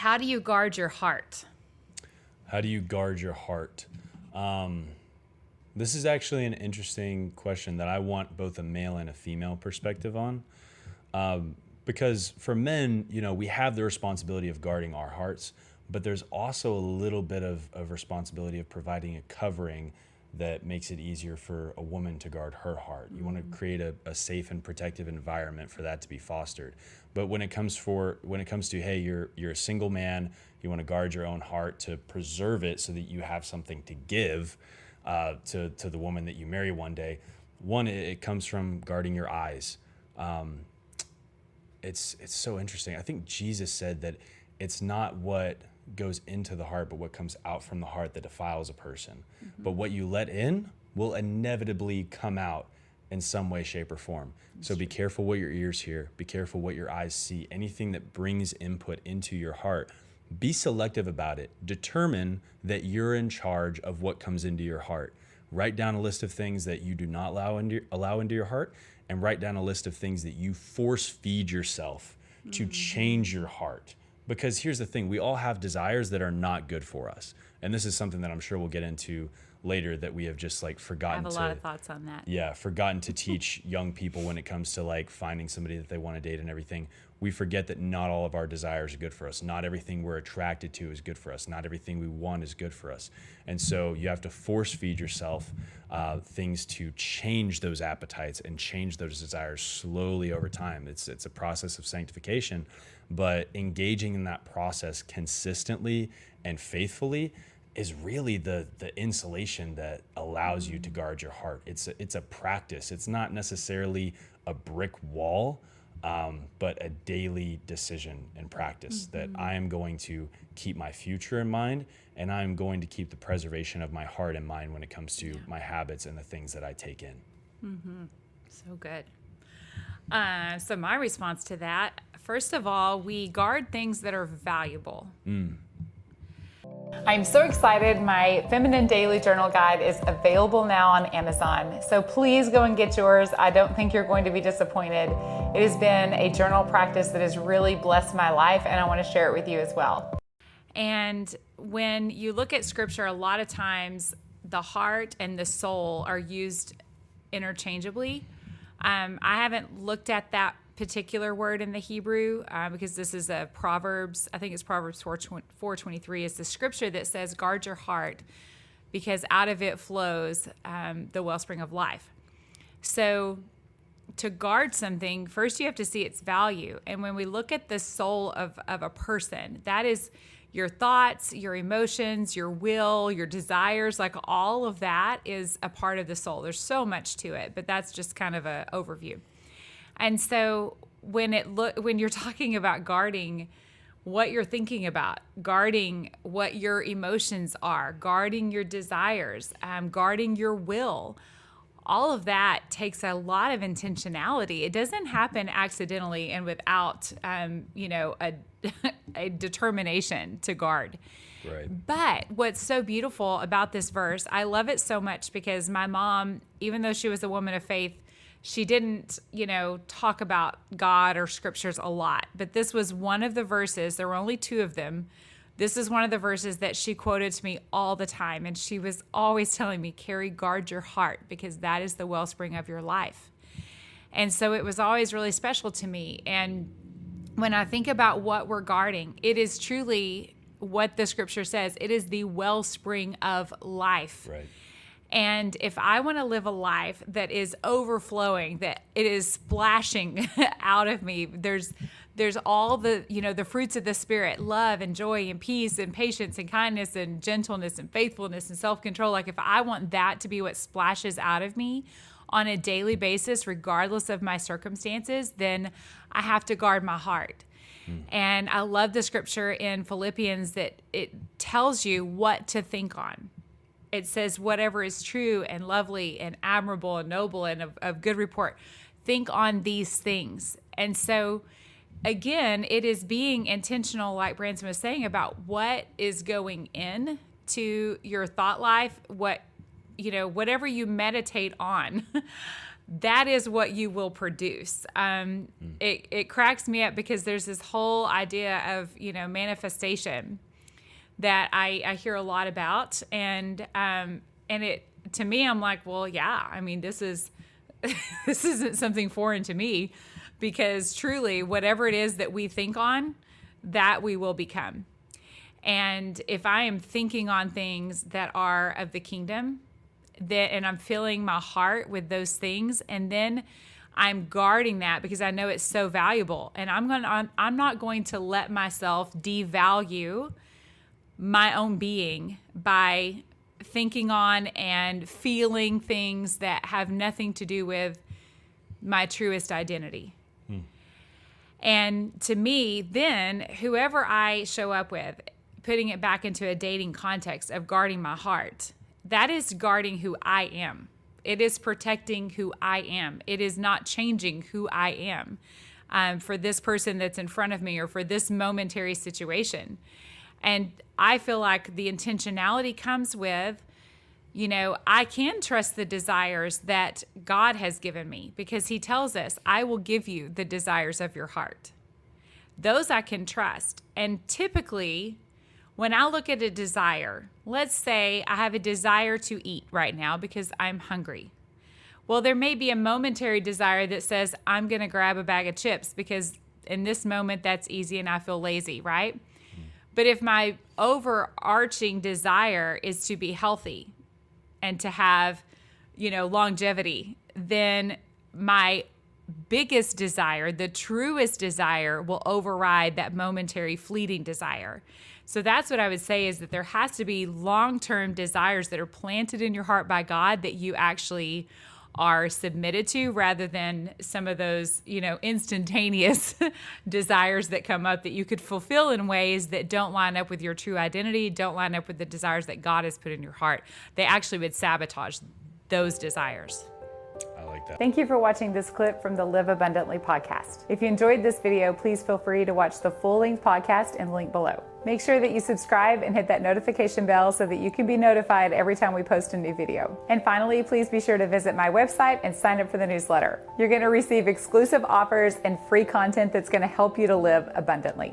How do you guard your heart? How do you guard your heart? This is actually an interesting question that I want both a male and a female perspective on. Because for men, we have the responsibility of guarding our hearts, but there's also a little bit of responsibility of providing a covering that makes it easier for a woman to guard her heart. You want to create a safe and protective environment for that to be fostered. But when it comes to, hey, you're a single man, you want to guard your own heart to preserve it so that you have something to give to the woman that you marry one day. One, it comes from guarding your eyes. It's so interesting. I think Jesus said that it's not what goes into the heart, but what comes out from the heart that defiles a person. Mm-hmm. But what you let in will inevitably come out in some way, shape, or form. So be careful what your ears hear. Be careful what your eyes see. Anything that brings input into your heart, be selective about it. Determine that you're in charge of what comes into your heart. Write down a list of things that you do not allow into your heart, and write down a list of things that you force feed yourself to change your heart. Because here's the thing, we all have desires that are not good for us. And this is something that I'm sure we'll get into later that we have just forgotten to. I have a lot of thoughts on that. Yeah, forgotten to teach young people when it comes to finding somebody that they want to date and everything. We forget that not all of our desires are good for us. Not everything we're attracted to is good for us. Not everything we want is good for us. And so you have to force feed yourself things to change those appetites and change those desires slowly over time. It's a process of sanctification, but engaging in that process consistently and faithfully is really the insulation that allows you to guard your heart. It's a practice. It's not necessarily a brick wall, but a daily decision and practice that I am going to keep my future in mind, and I'm going to keep the preservation of my heart in mind when it comes to my habits and the things that I take in. Mm-hmm. So good. So my response to that, first of all, we guard things that are valuable. I'm so excited. My Feminine Daily Journal Guide is available now on Amazon. So please go and get yours. I don't think you're going to be disappointed. It has been a journal practice that has really blessed my life, and I want to share it with you as well. And when you look at scripture, a lot of times the heart and the soul are used interchangeably. I haven't looked at that particular word in the Hebrew because this is a Proverbs, I think it's Proverbs 4:23 is the scripture that says, guard your heart because out of it flows the wellspring of life. So to guard something, first you have to see its value. And when we look at the soul of a person, that is your thoughts, your emotions, your will, your desires, all of that is a part of the soul. There's so much to it, but that's just kind of an overview. And so when you're talking about guarding what you're thinking about, guarding what your emotions are, guarding your desires, guarding your will, all of that takes a lot of intentionality. It doesn't happen accidentally and without, a determination to guard. Right. But what's so beautiful about this verse, I love it so much because my mom, even though she was a woman of faith, she didn't, talk about God or scriptures a lot. But this was one of the verses, there were only two of them. This is one of the verses that she quoted to me all the time. And she was always telling me, Carrie, guard your heart because that is the wellspring of your life. And so it was always really special to me. And when I think about what we're guarding, it is truly what the scripture says. It is the wellspring of life. Right. And if I want to live a life that is overflowing, that it is splashing out of me, there's all the, the fruits of the Spirit, love and joy and peace and patience and kindness and gentleness and faithfulness and self-control. If I want that to be what splashes out of me on a daily basis, regardless of my circumstances, then I have to guard my heart. And I love the scripture in Philippians that it tells you what to think on. It says, whatever is true and lovely and admirable and noble and of good report, think on these things. And so, again, it is being intentional, like Branson was saying, about what is going in to your thought life, whatever you meditate on, that is what you will produce. It cracks me up because there's this whole idea of, manifestation that I hear a lot about. And it, to me, I'm like, well, yeah, I mean, this isn't something foreign to me, because truly whatever it is that we think on, that we will become. And if I am thinking on things that are of the kingdom, and I'm filling my heart with those things, and then I'm guarding that because I know it's so valuable, and I'm not going to let myself devalue my own being by thinking on and feeling things that have nothing to do with my truest identity. And to me, then whoever I show up with, putting it back into a dating context of guarding my heart, that is guarding who I am. It is protecting who I am. It is not changing who I am for this person that's in front of me or for this momentary situation. And I feel like the intentionality comes with, I can trust the desires that God has given me, because he tells us, I will give you the desires of your heart. Those I can trust. And typically, when I look at a desire, let's say I have a desire to eat right now because I'm hungry. Well, there may be a momentary desire that says, I'm going to grab a bag of chips because in this moment that's easy and I feel lazy, right? But if my overarching desire is to be healthy and to have, longevity, then my biggest desire, the truest desire, will override that momentary fleeting desire. So that's what I would say, is that there has to be long-term desires that are planted in your heart by God that you actually are submitted to, rather than some of those, instantaneous desires that come up that you could fulfill in ways that don't line up with your true identity, don't line up with the desires that God has put in your heart. They actually would sabotage those desires. I like that. Thank you for watching this clip from the Live Abundantly podcast. If you enjoyed this video, please feel free to watch the full-length podcast in the link below. Make sure that you subscribe and hit that notification bell so that you can be notified every time we post a new video. And finally, please be sure to visit my website and sign up for the newsletter. You're going to receive exclusive offers and free content that's going to help you to live abundantly.